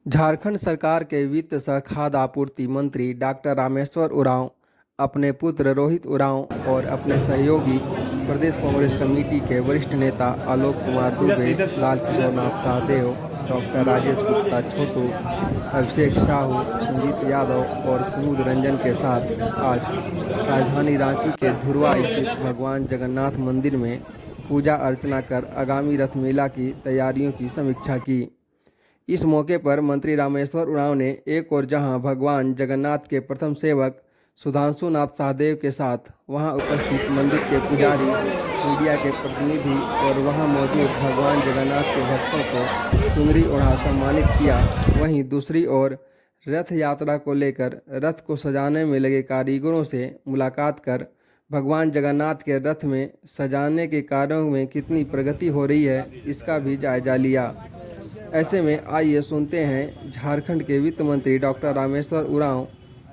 झारखंड सरकार के वित्त सह खाद्य आपूर्ति मंत्री डॉक्टर रामेश्वर उरांव अपने पुत्र रोहित उरांव और अपने सहयोगी प्रदेश कांग्रेस कमेटी के वरिष्ठ नेता आलोक कुमार दुबे, लाल किशोर नाथ शाहदेव, डॉक्टर राजेश गुप्ता छोटू, अभिषेक साहू, संजीत यादव और कुमुद रंजन के साथ आज राजधानी रांची के धुरवा स्थित भगवान जगन्नाथ मंदिर में पूजा अर्चना कर आगामी रथ मेला की तैयारियों की समीक्षा की। इस मौके पर मंत्री रामेश्वर उरांव ने एक और जहां भगवान जगन्नाथ के प्रथम सेवक सुधांशु नाथ शाहदेव के साथ वहां उपस्थित मंदिर के पुजारी, मीडिया के प्रतिनिधि और वहां मौजूद भगवान जगन्नाथ के भक्तों को चुनरी ओढ़ा सम्मानित किया, वहीं दूसरी ओर रथ यात्रा को लेकर रथ को सजाने में लगे कारीगरों से मुलाकात कर भगवान जगन्नाथ के रथ में सजाने के कार्यों में कितनी प्रगति हो रही है इसका भी जायजा लिया। ऐसे में आइए सुनते हैं झारखंड के वित्त मंत्री डॉक्टर रामेश्वर उरांव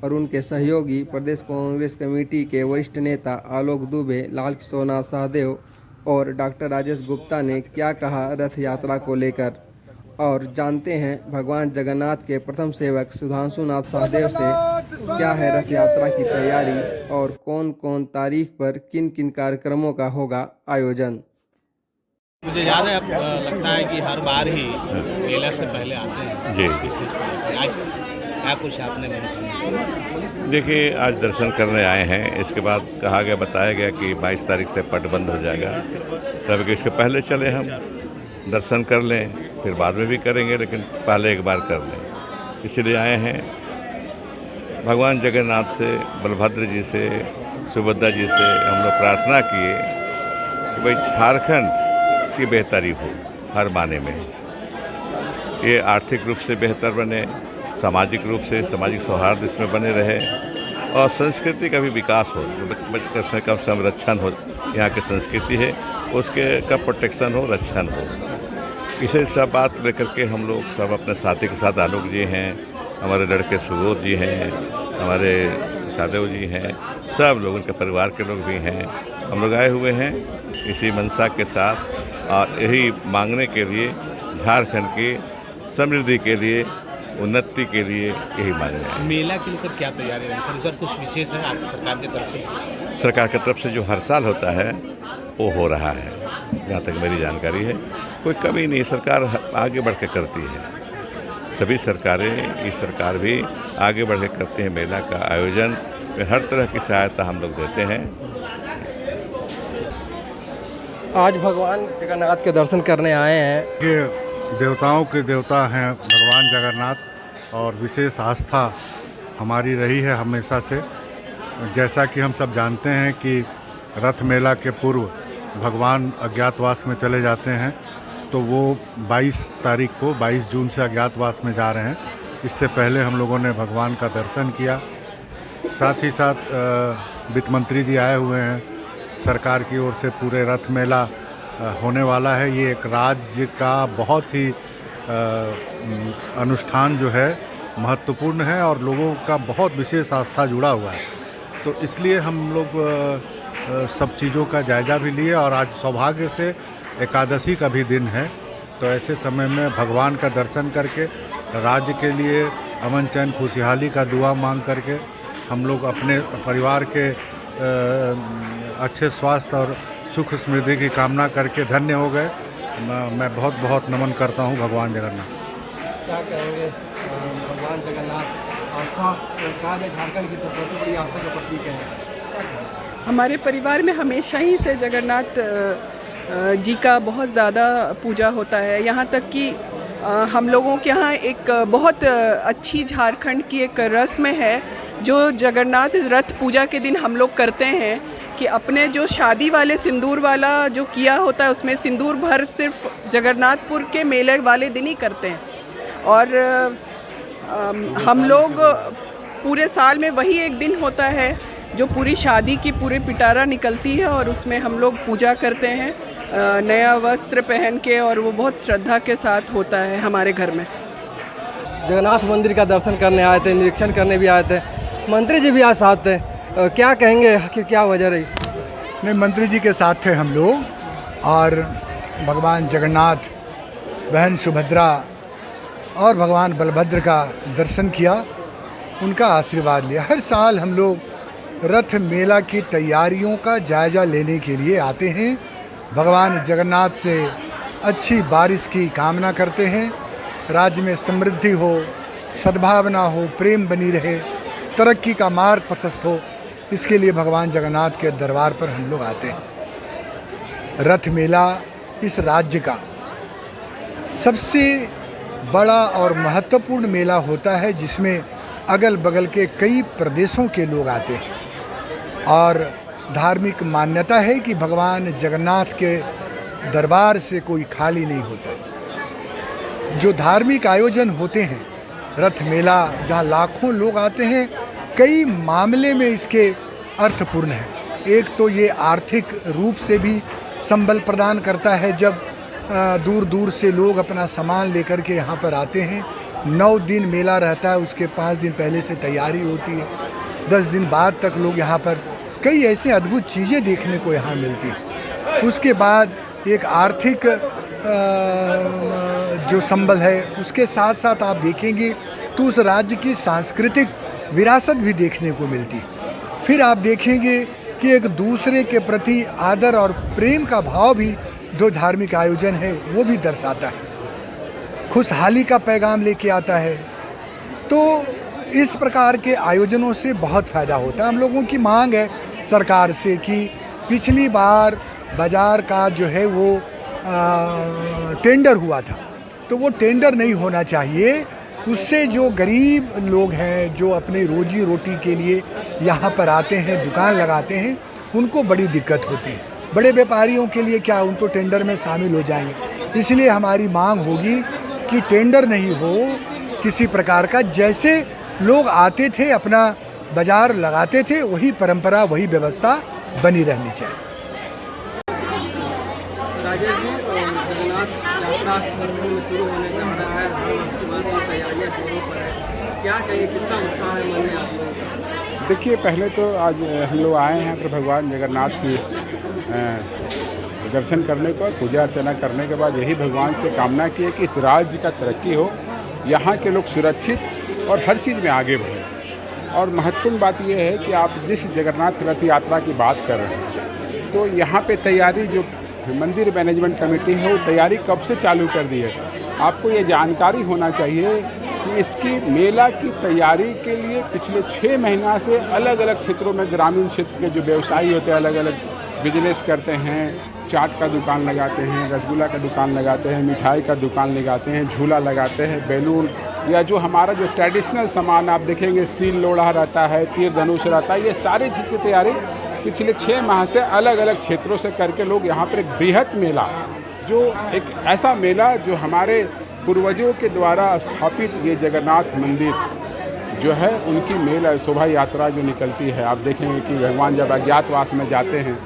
और उनके सहयोगी प्रदेश कांग्रेस कमेटी के वरिष्ठ नेता आलोक दुबे, लाल किशोर नाथ शाहदेव और डॉक्टर राजेश गुप्ता ने क्या कहा रथ यात्रा को लेकर, और जानते हैं भगवान जगन्नाथ के प्रथम सेवक सुधांशु नाथ शाहदेव से क्या है रथ यात्रा की तैयारी और कौन कौन तारीख पर किन किन कार्यक्रमों का होगा आयोजन। मुझे याद है, अब लगता है कि हर बार ही मेला से पहले आते हैं जी। आज क्या कुछ आपने नहीं? देखिए, आज दर्शन करने आए हैं। इसके बाद कहा गया, बताया गया कि 22 तारीख से पट बंद हो जाएगा, तब कि इसके पहले चले हम दर्शन कर लें, फिर बाद में भी करेंगे, लेकिन पहले एक बार कर लें, इसलिए आए हैं। भगवान जगन्नाथ से, बलभद्र जी से, सुभद्रा जी से हम लोग प्रार्थना किए कि भाई झारखंड की बेहतरी हो हर माने में, ये आर्थिक रूप से बेहतर बने, सामाजिक रूप से सामाजिक सौहार्द इसमें बने रहे और संस्कृति का भी विकास हो, कम संरक्षण हो। यहाँ की संस्कृति है उसके का प्रोटेक्शन हो, रक्षण हो। इसे सब बात लेकर के हम लोग सब अपने साथी के साथ, आलोक जी हैं, हमारे लड़के सुबोध जी हैं, हमारे शाहदेव जी हैं, सब लोग उनके परिवार के लोग भी हैं, हम लोग आए हुए हैं इसी मंशा के साथ और यही मांगने के लिए, झारखंड की समृद्धि के लिए, उन्नति के लिए यही मांग रहे हैं। मेला के लेकर क्या तैयारी है सर? इस बार कुछ विशेष है आप सरकार की तरफ से? सरकार की तरफ से जो हर साल होता है वो हो रहा है, जहाँ तक मेरी जानकारी है। कोई कमी नहीं, सरकार आगे बढ़ के करती है। सभी सरकारें, ये सरकार भी आगे बढ़ के करती है। मेला का आयोजन में हर तरह की सहायता हम लोग देते हैं। आज भगवान जगन्नाथ के दर्शन करने आए हैं। के देवताओं के देवता हैं भगवान जगन्नाथ और विशेष आस्था हमारी रही है हमेशा से। जैसा कि हम सब जानते हैं कि रथ मेला के पूर्व भगवान अज्ञातवास में चले जाते हैं, तो वो 22 तारीख को, 22 जून से अज्ञातवास में जा रहे हैं। इससे पहले हम लोगों ने भगवान का दर्शन किया। साथ ही साथ वित्त मंत्री जी आए हुए हैं। सरकार की ओर से पूरे रथ मेला होने वाला है। ये एक राज्य का बहुत ही अनुष्ठान जो है महत्वपूर्ण है और लोगों का बहुत विशेष आस्था जुड़ा हुआ है, तो इसलिए हम लोग सब चीज़ों का जायजा भी लिए। और आज सौभाग्य से एकादशी का भी दिन है, तो ऐसे समय में भगवान का दर्शन करके राज्य के लिए अमन चैन खुशहाली का दुआ मांग करके हम लोग अपने परिवार के अच्छे स्वास्थ्य और सुख समृद्धि की कामना करके धन्य हो गए। मैं बहुत बहुत नमन करता हूँ भगवान जगन्नाथ। क्या कहेंगे भगवान जगन्नाथ आस्था कहा जाए झारखंड की सबसे बड़ी आस्था का प्रतीक है। हमारे परिवार में हमेशा ही से जगन्नाथ जी का बहुत ज़्यादा पूजा होता है। यहाँ तक कि हम लोगों के यहाँ एक बहुत अच्छी झारखंड की एक रस्म है जो जगन्नाथ रथ पूजा के दिन हम लोग करते हैं कि अपने जो शादी वाले सिंदूर वाला जो किया होता है उसमें सिंदूर भर सिर्फ जगन्नाथपुर के मेले वाले दिन ही करते हैं। और हम लोग पूरे साल में वही एक दिन होता है जो पूरी शादी की पूरी पिटारा निकलती है और उसमें हम लोग पूजा करते हैं नया वस्त्र पहन के, और वो बहुत श्रद्धा के साथ होता है हमारे घर में। जगन्नाथ मंदिर का दर्शन करने आए थे, निरीक्षण करने भी आए थे, मंत्री जी भी आज साथ थे, क्या कहेंगे कि क्या वजह रही? नहीं, मंत्री जी के साथ थे हम लोग और भगवान जगन्नाथ, बहन सुभद्रा और भगवान बलभद्र का दर्शन किया, उनका आशीर्वाद लिया। हर साल हम लोग रथ मेला की तैयारियों का जायज़ा लेने के लिए आते हैं। भगवान जगन्नाथ से अच्छी बारिश की कामना करते हैं, राज्य में समृद्धि हो, सद्भावना हो, प्रेम बनी रहे, तरक्की का मार्ग प्रशस्त हो, इसके लिए भगवान जगन्नाथ के दरबार पर हम लोग आते हैं। रथ मेला इस राज्य का सबसे बड़ा और महत्वपूर्ण मेला होता है, जिसमें अगल बगल के कई प्रदेशों के लोग आते हैं और धार्मिक मान्यता है कि भगवान जगन्नाथ के दरबार से कोई खाली नहीं होता। जो धार्मिक आयोजन होते हैं, रथ मेला जहाँ लाखों लोग आते हैं, कई मामले में इसके अर्थपूर्ण है। एक तो ये आर्थिक रूप से भी संबल प्रदान करता है, जब दूर दूर से लोग अपना सामान लेकर के यहाँ पर आते हैं। 9 दिन मेला रहता है, उसके 5 दिन पहले से तैयारी होती है, 10 दिन बाद तक लोग यहाँ पर कई ऐसे अद्भुत चीज़ें देखने को यहाँ मिलती हैं। उसके बाद एक आर्थिक जो संबल है, उसके साथ साथ आप देखेंगे तो उस राज्य की सांस्कृतिक विरासत भी देखने को मिलती है। फिर आप देखेंगे कि एक दूसरे के प्रति आदर और प्रेम का भाव भी जो धार्मिक आयोजन है वो भी दर्शाता है, खुशहाली का पैगाम लेके आता है। तो इस प्रकार के आयोजनों से बहुत फ़ायदा होता है। हम लोगों की मांग है सरकार से कि पिछली बार बाज़ार का जो है वो टेंडर हुआ था, तो वो टेंडर नहीं होना चाहिए। उससे जो गरीब लोग हैं, जो अपने रोजी रोटी के लिए यहाँ पर आते हैं, दुकान लगाते हैं, उनको बड़ी दिक्कत होती है। बड़े व्यापारियों के लिए क्या, उन तो टेंडर में शामिल हो जाएंगे। इसलिए हमारी मांग होगी कि टेंडर नहीं हो किसी प्रकार का, जैसे लोग आते थे अपना बाज़ार लगाते थे, वही परंपरा, वही व्यवस्था बनी रहनी चाहिए। राजेश जी, जगन्नाथ यात्रा शुरू होने जा रहा है, हर वर्ष की बात ये तैयारियां जोरों पर है, क्या कहिए, कितना उत्साह है मन में आप लोगों का? देखिए, पहले तो आज हम लोग आए हैं पर भगवान जगन्नाथ की दर्शन करने को, पूजा अर्चना करने के बाद यही भगवान से कामना की है कि इस राज्य का तरक्की हो, यहाँ के लोग सुरक्षित और हर चीज़ में आगे बढ़ें। और महत्वपूर्ण बात यह है कि आप जिस जगन्नाथ रथ यात्रा की बात कर रहे हैं, तो यहाँ पे तैयारी जो मंदिर मैनेजमेंट कमेटी है वो तैयारी कब से चालू कर दी है। आपको ये जानकारी होना चाहिए कि इसकी मेला की तैयारी के लिए पिछले 6 महीना से अलग अलग क्षेत्रों में, ग्रामीण क्षेत्र के जो व्यवसायी होते हैं, अलग अलग बिजनेस करते हैं, चाट का दुकान लगाते हैं, रसगुल्ला का दुकान लगाते हैं, मिठाई का दुकान लगाते हैं, झूला लगाते हैं, बैलून, या जो हमारा जो ट्रेडिशनल सामान आप देखेंगे, सील लोढ़ा रहता है, तीर धनुष रहता है, ये सारी चीज़ की तैयारी पिछले 6 माह से अलग अलग क्षेत्रों से करके लोग यहाँ पर एक बृहत मेला, जो एक ऐसा मेला जो हमारे पूर्वजों के द्वारा स्थापित ये जगन्नाथ मंदिर जो है, उनकी मेला शोभा यात्रा जो निकलती है, आप देखेंगे कि भगवान जब अज्ञातवास में जाते हैं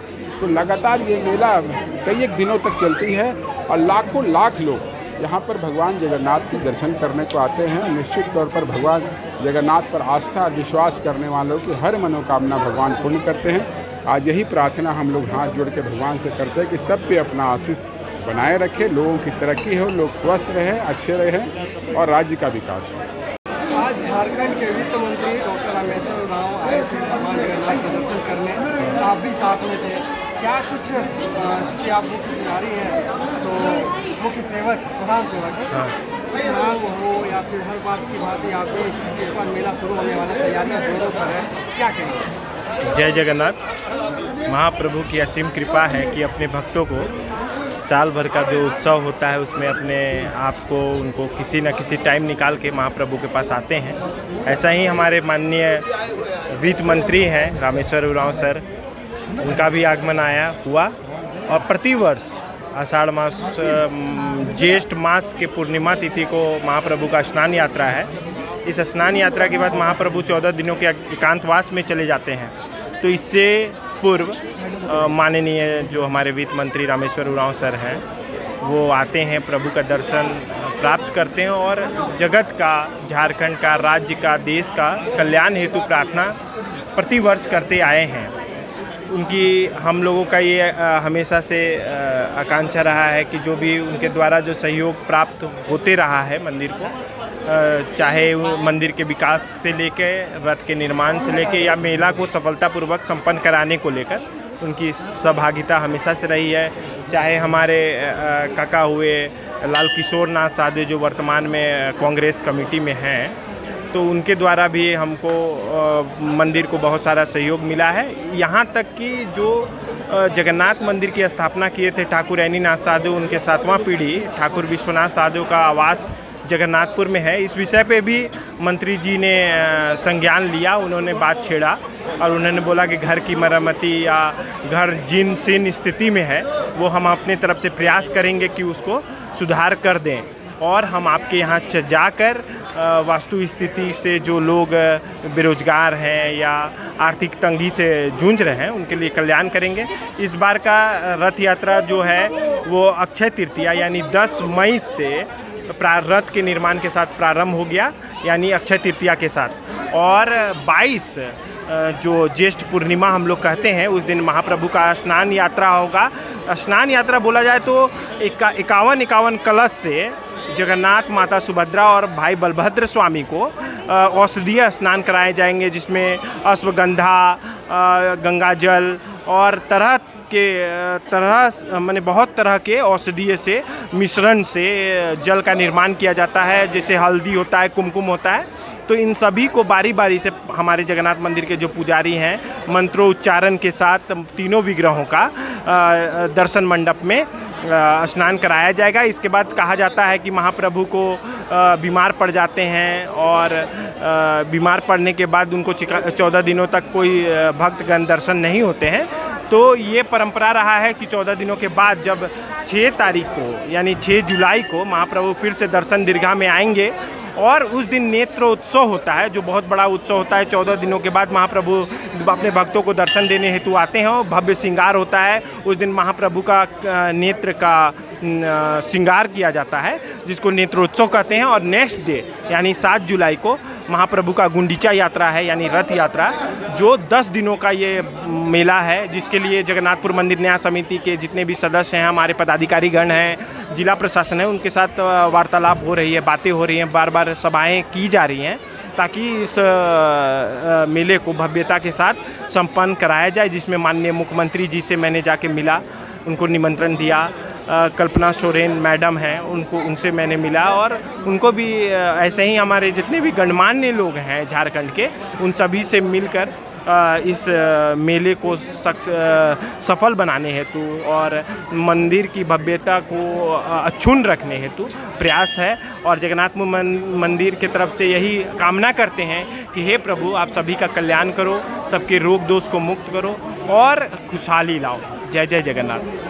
तो लगातार ये मेला कई एक दिनों तक चलती है और लाखों लाख लोग यहाँ पर भगवान जगन्नाथ के दर्शन करने को आते हैं। निश्चित तौर पर भगवान जगन्नाथ पर आस्था और विश्वास करने वालों की हर मनोकामना भगवान पूर्ण करते हैं। आज यही प्रार्थना हम लोग हाथ जोड़ के भगवान से करते हैं कि सब पे अपना आशीष बनाए रखे, लोगों की तरक्की हो, लोग स्वस्थ रहें, अच्छे रहें और राज्य का विकास हो। आज झारखंड के वित्त मंत्री डॉक्टर रामेश्वर उरांव आए थे भगवान जगन्नाथ के दर्शन करने, आप भी साथ में थे। क्या कुछ, चूँकि आप मुख्य पुजारी हैं तो मुख्य सेवक, प्रधान सेवक है, कुछ मांग हो या फिर हर बात की बात है, आप भी इस बार मेला शुरू होने वाला, तैयारियाँ जोरों पर है, क्या कहेंगे? जय जगन्नाथ। महाप्रभु की असीम कृपा है कि अपने भक्तों को साल भर का जो उत्सव होता है उसमें अपने आप को, उनको किसी न किसी टाइम निकाल के महाप्रभु के पास आते हैं। ऐसा ही हमारे माननीय वित्त मंत्री हैं रामेश्वर उरांव सर, उनका भी आगमन हुआ और प्रतिवर्ष आषाढ़ मास, ज्येष्ठ मास के पूर्णिमा तिथि को महाप्रभु का स्नान यात्रा है। इस स्नान यात्रा के बाद महाप्रभु 14 दिनों के एकांतवास में चले जाते हैं। तो इससे पूर्व माननीय जो हमारे वित्त मंत्री रामेश्वर उरांव सर हैं, वो आते हैं, प्रभु का दर्शन प्राप्त करते हैं और जगत का, झारखंड का, राज्य का, देश का कल्याण हेतु प्रार्थना प्रतिवर्ष करते आए हैं। उनकी हम लोगों का ये हमेशा से आकांक्षा रहा है कि जो भी उनके द्वारा जो सहयोग प्राप्त होते रहा है मंदिर को, चाहे वो मंदिर के विकास से लेके, रथ के निर्माण से लेके या मेला को सफलतापूर्वक संपन्न कराने को लेकर उनकी सहभागिता हमेशा से रही है। चाहे हमारे काका हुए लाल किशोर नाथ साधु जो वर्तमान में कांग्रेस कमेटी में हैं, तो उनके द्वारा भी हमको मंदिर को बहुत सारा सहयोग मिला है। यहाँ तक कि जो जगन्नाथ मंदिर की स्थापना किए थे ठाकुर ऐनीनाथ साधु, उनके 7वां पीढ़ी ठाकुर विश्वनाथ साधु का आवास जगन्नाथपुर में है। इस विषय पे भी मंत्री जी ने संज्ञान लिया, उन्होंने बात छेड़ा और उन्होंने बोला कि घर की मरम्मती या घर जिन सीन स्थिति में है वो हम अपने तरफ से प्रयास करेंगे कि उसको सुधार कर दें, और हम आपके यहाँ जाकर वास्तु स्थिति से जो लोग बेरोजगार हैं या आर्थिक तंगी से जूझ रहे हैं उनके लिए कल्याण करेंगे। इस बार का रथ यात्रा जो है वो अक्षय तृतीया यानी 10 मई से रथ के निर्माण के साथ प्रारंभ हो गया, यानी अक्षय तृतीया के साथ, और 22 जो ज्येष्ठ पूर्णिमा हम लोग कहते हैं उस दिन महाप्रभु का स्नान यात्रा होगा। स्नान यात्रा बोला जाए तो 51 कलश से जगन्नाथ माता सुभद्रा और भाई बलभद्र स्वामी को औषधीय स्नान कराए जाएंगे, जिसमें अश्वगंधा, गंगा जल और माने बहुत तरह के औषधीय से मिश्रण से जल का निर्माण किया जाता है। जैसे हल्दी होता है, कुमकुम होता है, तो इन सभी को बारी बारी से हमारे जगन्नाथ मंदिर के जो पुजारी हैं मंत्रोच्चारण के साथ तीनों विग्रहों का दर्शन मंडप में स्नान कराया जाएगा। इसके बाद कहा जाता है कि महाप्रभु को बीमार पड़ जाते हैं और बीमार पड़ने के बाद उनको 14 दिनों तक कोई भक्तगण दर्शन नहीं होते हैं, तो ये परंपरा रहा है कि 14 दिनों के बाद जब 6 तारीख को यानी 6 जुलाई को महाप्रभु फिर से दर्शन दीर्घा में आएंगे और उस दिन नेत्रोत्सव होता है, जो बहुत बड़ा उत्सव होता है। 14 दिनों के बाद महाप्रभु अपने भक्तों को दर्शन देने हेतु आते हैं और भव्य श्रृंगार होता है। उस दिन महाप्रभु का नेत्र का श्रृंगार किया जाता है, जिसको नेत्रोत्सव कहते हैं। और नेक्स्ट डे यानी 7 जुलाई को महाप्रभु का गुंडीचा यात्रा है, यानी रथ यात्रा, जो 10 दिनों का ये मेला है, जिसके लिए जगन्नाथपुर मंदिर न्याय समिति के जितने भी सदस्य हैं, हमारे पदाधिकारी गण हैं, जिला प्रशासन है, उनके साथ वार्तालाप हो रही है, बातें हो रही हैं, बार बार सभाएं की जा रही हैं, ताकि इस मेले को भव्यता के साथ संपन्न कराया जाए। जिसमें माननीय मुख्यमंत्री जी से मैंने जाके मिला, उनको निमंत्रण दिया। कल्पना सोरेन मैडम हैं, उनसे मैंने मिला और उनको भी ऐसे ही हमारे जितने भी गणमान्य लोग हैं झारखंड के, उन सभी से मिलकर इस मेले को सफल बनाने हेतु और मंदिर की भव्यता को अक्षुण्ण रखने हेतु प्रयास है। और जगन्नाथ मंदिर की तरफ से यही कामना करते हैं कि हे प्रभु, आप सभी का कल्याण करो, सबके रोग दोष को मुक्त करो और खुशहाली लाओ। जय जय जगन्नाथ।